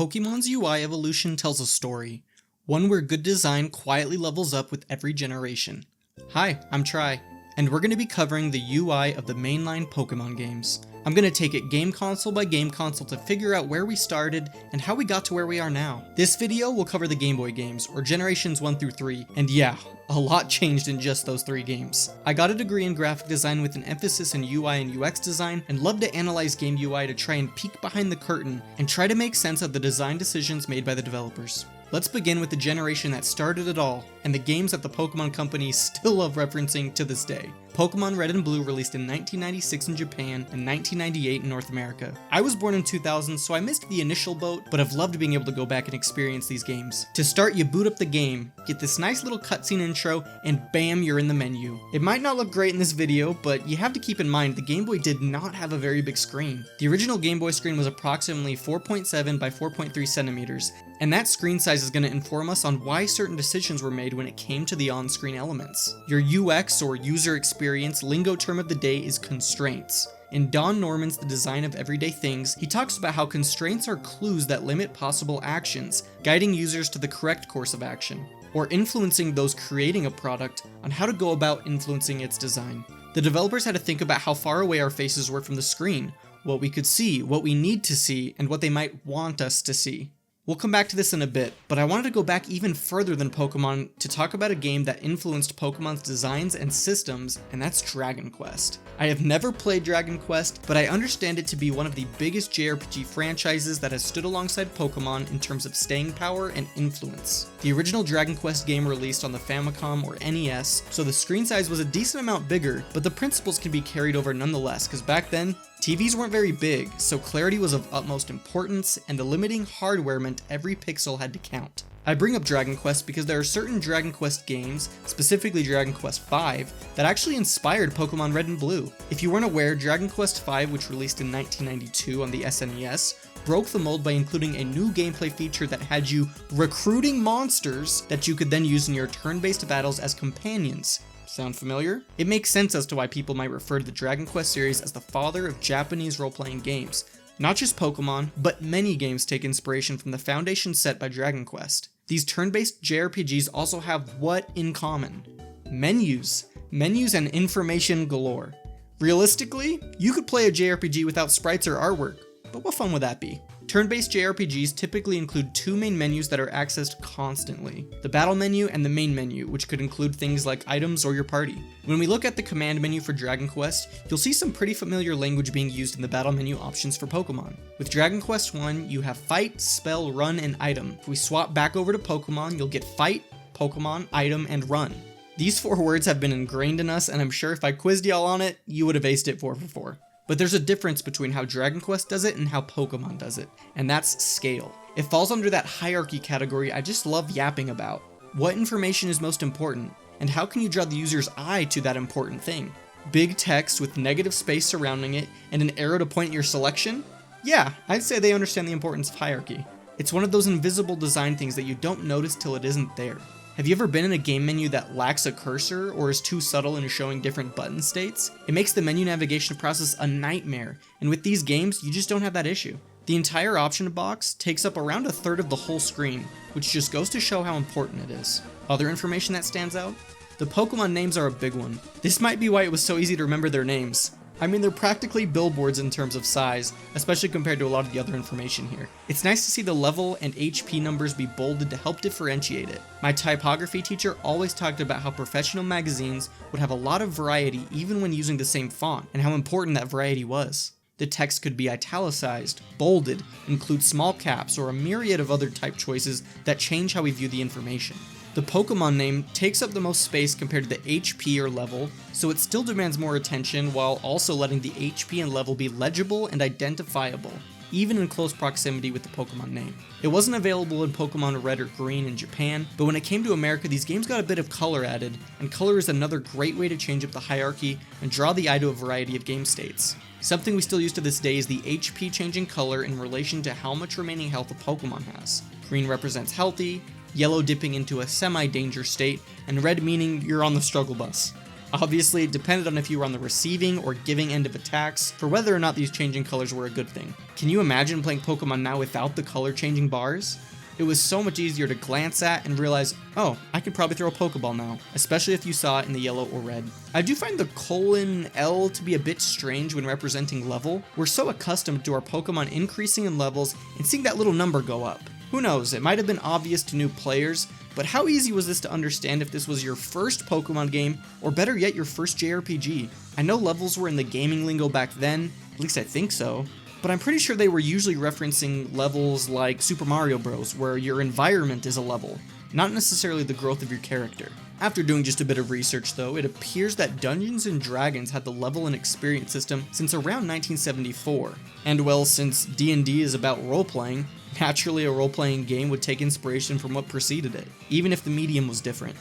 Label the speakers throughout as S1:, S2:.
S1: Pokemon's UI evolution tells a story, one where good design quietly levels up with every generation. Hi, I'm Tri, and we're going to be covering the UI of the mainline Pokemon games. I'm going to take it game console by game console to figure out where we started and how we got to where we are now. This video will cover the Game Boy games, or generations 1 through 3, and yeah, a lot changed in just those 3 games. I got a degree in graphic design with an emphasis in UI and UX design, and love to analyze game UI to try and peek behind the curtain and try to make sense of the design decisions made by the developers. Let's begin with the generation that started it all, and the games that the Pokemon company still love referencing to this day. Pokemon Red and Blue released in 1996 in Japan and 1998 in North America. I was born in 2000, so I missed the initial boat, but I've loved being able to go back and experience these games. To start, you boot up the game, get this nice little cutscene intro, and bam, you're in the menu. It might not look great in this video, but you have to keep in mind the Game Boy did not have a very big screen. The original Game Boy screen was approximately 4.7 by 4.3 centimeters, and that screen size is going to inform us on why certain decisions were made when it came to the on-screen elements. Your UX, or user experience, lingo term of the day is constraints. In Don Norman's The Design of Everyday Things, he talks about how constraints are clues that limit possible actions, guiding users to the correct course of action, or influencing those creating a product on how to go about influencing its design. The developers had to think about how far away our faces were from the screen, what we could see, what we need to see, and what they might want us to see. We'll come back to this in a bit, but I wanted to go back even further than Pokemon to talk about a game that influenced Pokemon's designs and systems, and that's Dragon Quest. I have never played Dragon Quest, but I understand it to be one of the biggest JRPG franchises that has stood alongside Pokemon in terms of staying power and influence. The original Dragon Quest game released on the Famicom or NES, so the screen size was a decent amount bigger, but the principles can be carried over nonetheless, because back then, TVs weren't very big, so clarity was of utmost importance, and the limiting hardware meant every pixel had to count. I bring up Dragon Quest because there are certain Dragon Quest games, specifically Dragon Quest V, that actually inspired Pokemon Red and Blue. If you weren't aware, Dragon Quest V, which released in 1992 on the SNES, broke the mold by including a new gameplay feature that had you recruiting monsters that you could then use in your turn-based battles as companions. Sound familiar? It makes sense as to why people might refer to the Dragon Quest series as the father of Japanese role-playing games. Not just Pokemon, but many games take inspiration from the foundation set by Dragon Quest. These turn-based JRPGs also have what in common? Menus. Menus and information galore. Realistically, you could play a JRPG without sprites or artwork, but what fun would that be? Turn-based JRPGs typically include 2 main menus that are accessed constantly, the battle menu and the main menu, which could include things like items or your party. When we look at the command menu for Dragon Quest, you'll see some pretty familiar language being used in the battle menu options for Pokemon. With Dragon Quest I, you have fight, spell, run, and item. If we swap back over to Pokemon, you'll get fight, Pokemon, item, and run. These 4 words have been ingrained in us, and I'm sure if I quizzed y'all on it, you would have aced it 4 for 4. But there's a difference between how Dragon Quest does it and how Pokemon does it, and that's scale. It falls under that hierarchy category I just love yapping about. What information is most important, and how can you draw the user's eye to that important thing? Big text with negative space surrounding it and an arrow to point at your selection? Yeah, I'd say they understand the importance of hierarchy. It's one of those invisible design things that you don't notice till it isn't there. Have you ever been in a game menu that lacks a cursor or is too subtle in showing different button states? It makes the menu navigation process a nightmare, and with these games, you just don't have that issue. The entire option box takes up around a third of the whole screen, which just goes to show how important it is. Other information that stands out? The Pokemon names are a big one. This might be why it was so easy to remember their names. I mean, they're practically billboards in terms of size, especially compared to a lot of the other information here. It's nice to see the level and HP numbers be bolded to help differentiate it. My typography teacher always talked about how professional magazines would have a lot of variety even when using the same font, and how important that variety was. The text could be italicized, bolded, include small caps, or a myriad of other type choices that change how we view the information. The Pokemon name takes up the most space compared to the HP or level, so it still demands more attention while also letting the HP and level be legible and identifiable, even in close proximity with the Pokemon name. It wasn't available in Pokemon Red or Green in Japan, but when it came to America, these games got a bit of color added, and color is another great way to change up the hierarchy and draw the eye to a variety of game states. Something we still use to this day is the HP changing color in relation to how much remaining health a Pokemon has. Green represents healthy, yellow dipping into a semi-danger state, and red meaning you're on the struggle bus. Obviously, it depended on if you were on the receiving or giving end of attacks for whether or not these changing colors were a good thing. Can you imagine playing Pokemon now without the color changing bars? It was so much easier to glance at and realize, oh, I could probably throw a Pokeball now, especially if you saw it in the yellow or red. I do find the :L to be a bit strange when representing level. We're so accustomed to our Pokemon increasing in levels and seeing that little number go up. Who knows, it might have been obvious to new players, but how easy was this to understand if this was your first Pokemon game, or better yet, your first JRPG? I know levels were in the gaming lingo back then, at least I think so, but I'm pretty sure they were usually referencing levels like Super Mario Bros., where your environment is a level, not necessarily the growth of your character. After doing just a bit of research though, it appears that Dungeons & Dragons had the level and experience system since around 1974. And well, since D&D is about role-playing, naturally a role-playing game would take inspiration from what preceded it, even if the medium was different.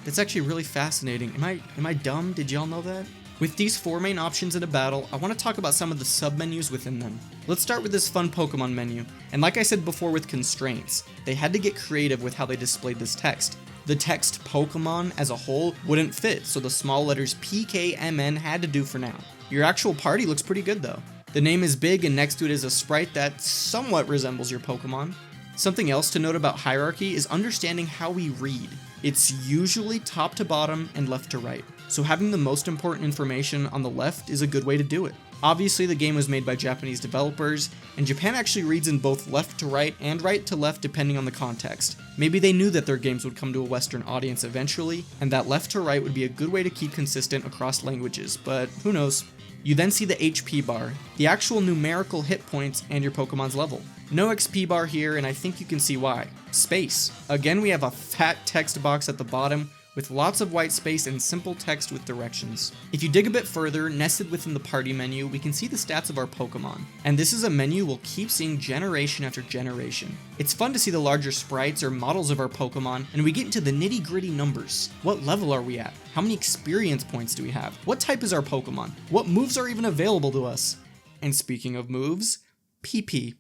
S1: That's actually really fascinating. Am I dumb? Did y'all know that? With these 4 main options in a battle, I want to talk about some of the submenus within them. Let's start with this fun Pokemon menu, and like I said before with constraints, they had to get creative with how they displayed this text. The text Pokemon as a whole wouldn't fit, so the small letters PKMN had to do for now. Your actual party looks pretty good though. The name is big and next to it is a sprite that somewhat resembles your Pokemon. Something else to note about hierarchy is understanding how we read. It's usually top to bottom and left to right, so having the most important information on the left is a good way to do it. Obviously the game was made by Japanese developers, and Japan actually reads in both left to right and right to left depending on the context. Maybe they knew that their games would come to a Western audience eventually, and that left to right would be a good way to keep consistent across languages, but who knows. You then see the HP bar, the actual numerical hit points and your Pokemon's level. No XP bar here, and I think you can see why. Space. Again, we have a fat text box at the bottom with lots of white space and simple text with directions. If you dig a bit further, nested within the party menu, we can see the stats of our Pokemon. And this is a menu we'll keep seeing generation after generation. It's fun to see the larger sprites or models of our Pokemon, and we get into the nitty-gritty numbers. What level are we at? How many experience points do we have? What type is our Pokemon? What moves are even available to us? And speaking of moves, PP.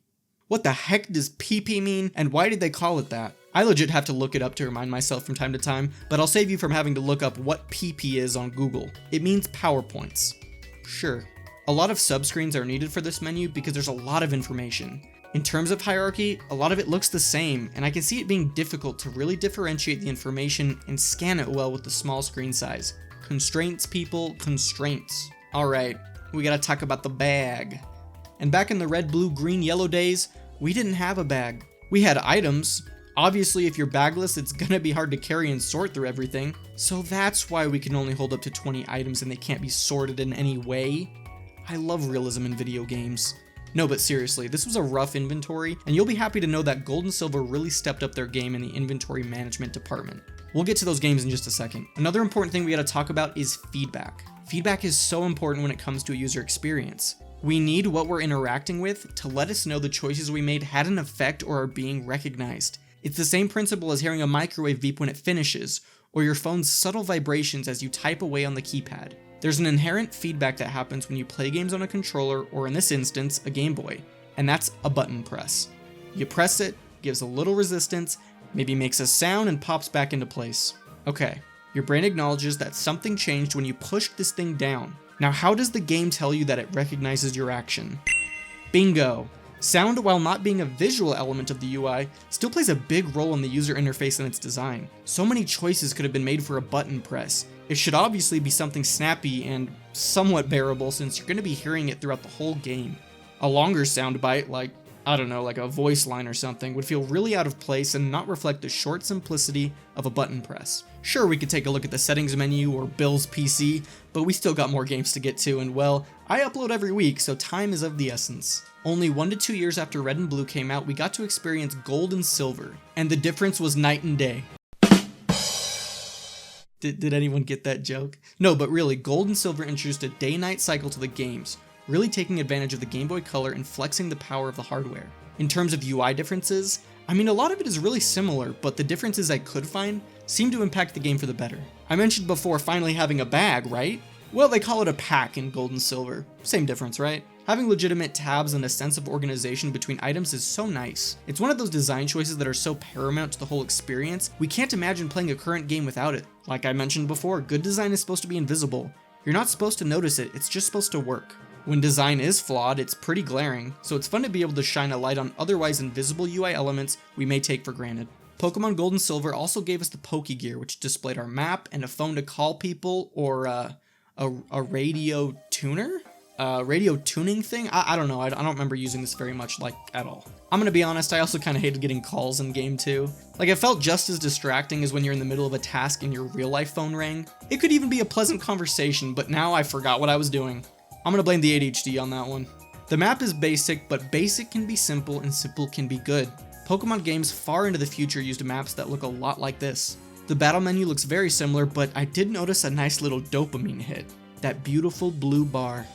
S1: What the heck does PP mean, and why did they call it that? I legit have to look it up to remind myself from time to time, but I'll save you from having to look up what PP is on Google. It means PowerPoints. Sure. A lot of subscreens are needed for this menu because there's a lot of information. In terms of hierarchy, a lot of it looks the same, and I can see it being difficult to really differentiate the information and scan it well with the small screen size. Constraints, people, constraints. Alright, we gotta talk about the bag. And back in the red, blue, green, yellow days, we didn't have a bag. We had items. Obviously, if you're bagless, it's gonna be hard to carry and sort through everything. So that's why we can only hold up to 20 items and they can't be sorted in any way. I love realism in video games. No, but seriously, this was a rough inventory, and you'll be happy to know that Gold and Silver really stepped up their game in the inventory management department. We'll get to those games in just a second. Another important thing we gotta talk about is feedback. Feedback is so important when it comes to a user experience. We need what we're interacting with to let us know the choices we made had an effect or are being recognized. It's the same principle as hearing a microwave beep when it finishes, or your phone's subtle vibrations as you type away on the keypad. There's an inherent feedback that happens when you play games on a controller, or in this instance, a Game Boy, and that's a button press. You press it, gives a little resistance, maybe makes a sound and pops back into place. Okay, your brain acknowledges that something changed when you pushed this thing down. Now how does the game tell you that it recognizes your action? Bingo! Sound, while not being a visual element of the UI, still plays a big role in the user interface and its design. So many choices could have been made for a button press. It should obviously be something snappy and somewhat bearable since you're going to be hearing it throughout the whole game. A longer soundbite, like, I don't know, like a voice line or something, would feel really out of place and not reflect the short simplicity of a button press. Sure, we could take a look at the settings menu or Bill's PC, but we still got more games to get to, and well, I upload every week, so time is of the essence. Only 1 to 2 years after Red and Blue came out, we got to experience Gold and Silver, and the difference was night and day. Did anyone get that joke? No, but really, Gold and Silver introduced a day-night cycle to the games, really taking advantage of the Game Boy Color and flexing the power of the hardware. In terms of UI differences, I mean, a lot of it is really similar, but the differences I could find seem to impact the game for the better. I mentioned before finally having a bag, right? Well, they call it a pack in Gold and Silver. Same difference, right? Having legitimate tabs and a sense of organization between items is so nice. It's one of those design choices that are so paramount to the whole experience, we can't imagine playing a current game without it. Like I mentioned before, good design is supposed to be invisible. You're not supposed to notice it, it's just supposed to work. When design is flawed, it's pretty glaring, so it's fun to be able to shine a light on otherwise invisible UI elements we may take for granted. Pokemon Gold and Silver also gave us the Pokegear, which displayed our map and a phone to call people, or a radio tuner? Radio tuning thing? I don't know, I don't remember using this very much, like, at all. I'm gonna be honest, I also kinda hated getting calls in game too. Like, it felt just as distracting as when you're in the middle of a task and your real life phone rang. It could even be a pleasant conversation, but now I forgot what I was doing. I'm gonna blame the ADHD on that one. The map is basic, but basic can be simple and simple can be good. Pokemon games far into the future used maps that look a lot like this. The battle menu looks very similar, but I did notice a nice little dopamine hit. That beautiful blue bar.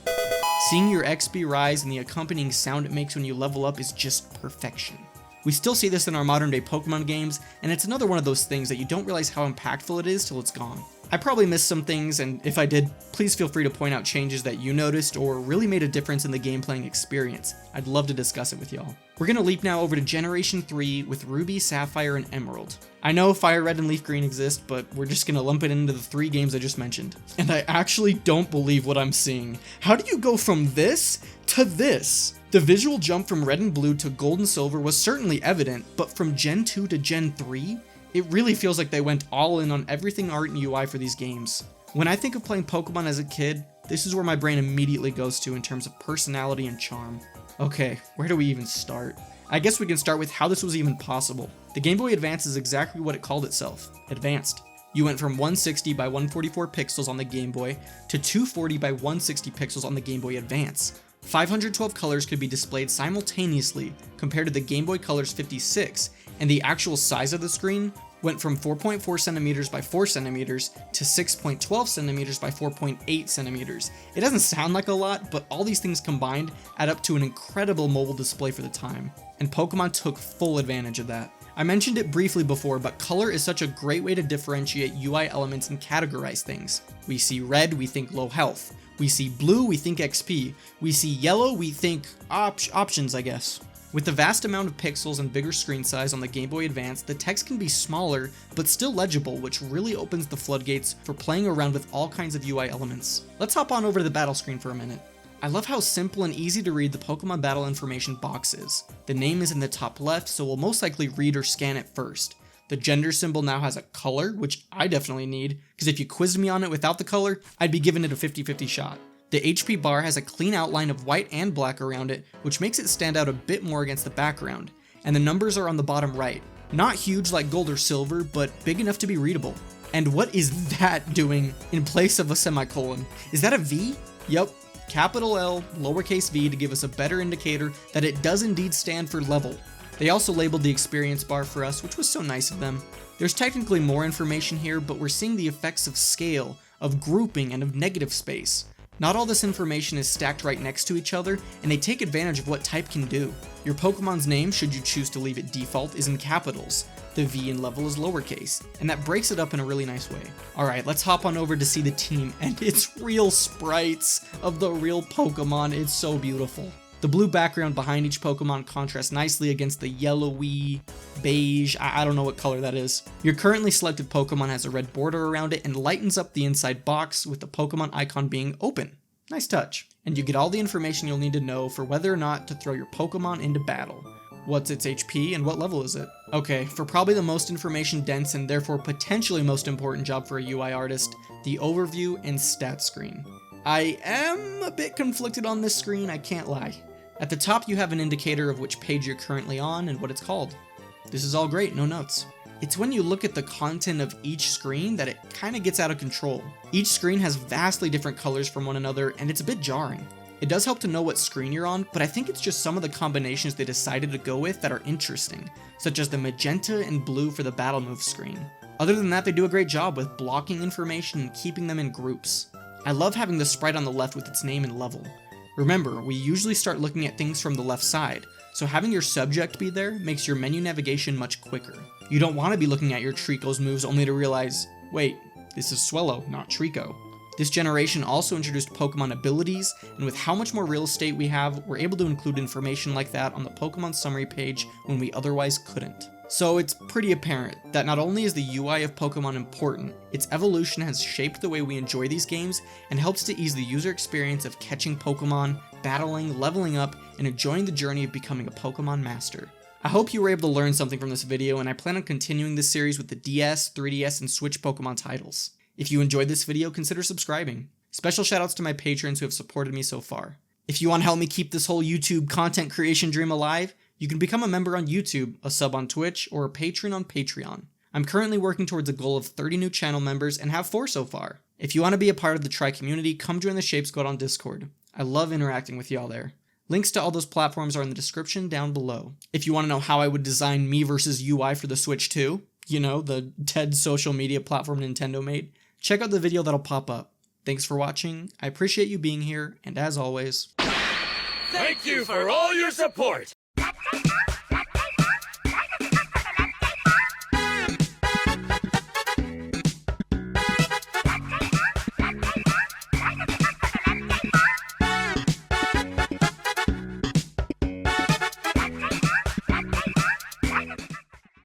S1: Seeing your XP rise and the accompanying sound it makes when you level up is just perfection. We still see this in our modern day Pokemon games, and it's another one of those things that you don't realize how impactful it is till it's gone. I probably missed some things, and if I did, please feel free to point out changes that you noticed or really made a difference in the game playing experience. I'd love to discuss it with y'all. We're gonna leap now over to Generation 3 with Ruby, Sapphire, and Emerald. I know Fire Red and Leaf Green exist, but we're just gonna lump it into the 3 games I just mentioned. And I actually don't believe what I'm seeing. How do you go from this to this? The visual jump from Red and Blue to Gold and Silver was certainly evident, but from Gen 2 to Gen 3? It really feels like they went all in on everything art and UI for these games. When I think of playing Pokemon as a kid, this is where my brain immediately goes to in terms of personality and charm. Okay, where do we even start? I guess we can start with how this was even possible. The Game Boy Advance is exactly what it called itself, advanced. You went from 160 by 144 pixels on the Game Boy to 240 by 160 pixels on the Game Boy Advance. 512 colors could be displayed simultaneously compared to the Game Boy Color's 56, and the actual size of the screen went from 4.4 centimeters by 4 centimeters to 6.12 centimeters by 4.8 centimeters. It doesn't sound like a lot, but all these things combined add up to an incredible mobile display for the time, and Pokemon took full advantage of that. I mentioned it briefly before, but color is such a great way to differentiate UI elements and categorize things. We see red, we think low health. We see blue, we think XP. We see yellow, we think options, I guess. With the vast amount of pixels and bigger screen size on the Game Boy Advance, the text can be smaller, but still legible, which really opens the floodgates for playing around with all kinds of UI elements. Let's hop on over to the battle screen for a minute. I love how simple and easy to read the Pokemon Battle Information box is. The name is in the top left, so we'll most likely read or scan it first. The gender symbol now has a color, which I definitely need, because if you quizzed me on it without the color, I'd be giving it a 50-50 shot. The HP bar has a clean outline of white and black around it, which makes it stand out a bit more against the background, and the numbers are on the bottom right. Not huge like gold or silver, but big enough to be readable. And what is that doing in place of a semicolon? Is that a V? Yup, capital L, lowercase v to give us a better indicator that it does indeed stand for level. They also labeled the experience bar for us, which was so nice of them. There's technically more information here, but we're seeing the effects of scale, of grouping, and of negative space. Not all this information is stacked right next to each other, and they take advantage of what type can do. Your Pokemon's name, should you choose to leave it default, is in capitals. The V in level is lowercase, and that breaks it up in a really nice way. Alright, let's hop on over to see the team, and it's real sprites of the real Pokemon. It's so beautiful. The blue background behind each Pokemon contrasts nicely against the yellowy, beige, I don't know what color that is. Your currently selected Pokemon has a red border around it and lightens up the inside box with the Pokemon icon being open. Nice touch. And you get all the information you'll need to know for whether or not to throw your Pokemon into battle. What's its HP and what level is it? Okay, for probably the most information dense and therefore potentially most important job for a UI artist, the overview and stat screen. I am a bit conflicted on this screen, I can't lie. At the top you have an indicator of which page you're currently on and what it's called. This is all great, no notes. It's when you look at the content of each screen that it kinda gets out of control. Each screen has vastly different colors from one another and it's a bit jarring. It does help to know what screen you're on, but I think it's just some of the combinations they decided to go with that are interesting, such as the magenta and blue for the battle move screen. Other than that, they do a great job with blocking information and keeping them in groups. I love having the sprite on the left with its name and level. Remember, we usually start looking at things from the left side, so having your subject be there makes your menu navigation much quicker. You don't want to be looking at your Trico's moves only to realize, wait, this is Swellow, not Trico. This generation also introduced Pokemon abilities, and with how much more real estate we have, we're able to include information like that on the Pokemon summary page when we otherwise couldn't. So it's pretty apparent that not only is the UI of Pokemon important, its evolution has shaped the way we enjoy these games and helps to ease the user experience of catching Pokemon, battling, leveling up, and enjoying the journey of becoming a Pokemon master. I hope you were able to learn something from this video, and I plan on continuing this series with the DS, 3DS, and Switch Pokemon titles. If you enjoyed this video, consider subscribing. Special shoutouts to my patrons who have supported me so far. If you want to help me keep this whole YouTube content creation dream alive, you can become a member on YouTube, a sub on Twitch, or a patron on Patreon. I'm currently working towards a goal of 30 new channel members and have 4 so far. If you want to be a part of the Try community, come join the Shape Squad on Discord. I love interacting with y'all there. Links to all those platforms are in the description down below. If you want to know how I would design me versus UI for the Switch 2, you know, the TED social media platform Nintendo made, check out the video that'll pop up. Thanks for watching, I appreciate you being here, and as always,
S2: thank you for all your support!